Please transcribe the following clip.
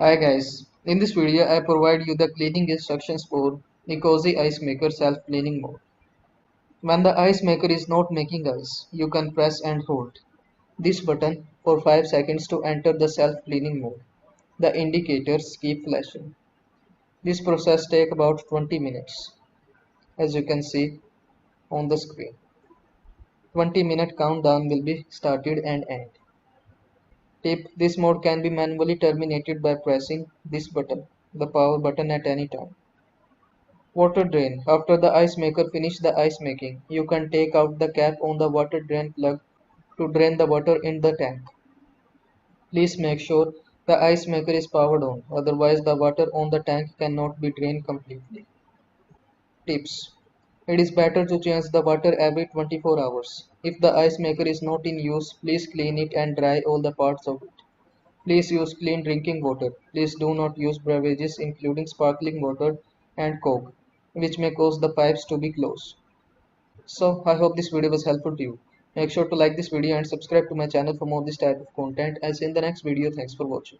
Hi guys, in this video I provide you the cleaning instructions for Ecozy Ice Maker self-cleaning mode. When the ice maker is not making ice, you can press and hold this button for 5 seconds to enter the self-cleaning mode. The indicators keep flashing. This process takes about 20 minutes, as you can see on the screen. 20-minute countdown will be started and end. Tip: this mode can be manually terminated by pressing this button, the power button at any time. Water drain. After the ice maker finish the ice making, you can take out the cap on the water drain plug to drain the water in the tank. Please make sure the ice maker is powered on, otherwise the water on the tank cannot be drained completely. Tips: it is better to change the water every 24 hours. If the ice maker is not in use, please clean it and dry all the parts of it. Please use clean drinking water. Please do not use beverages including sparkling water and coke, which may cause the pipes to be closed. So I hope this video was helpful to you. Make sure to like this video and subscribe to my channel for more this type of content. I'll see you in the next video. Thanks for watching.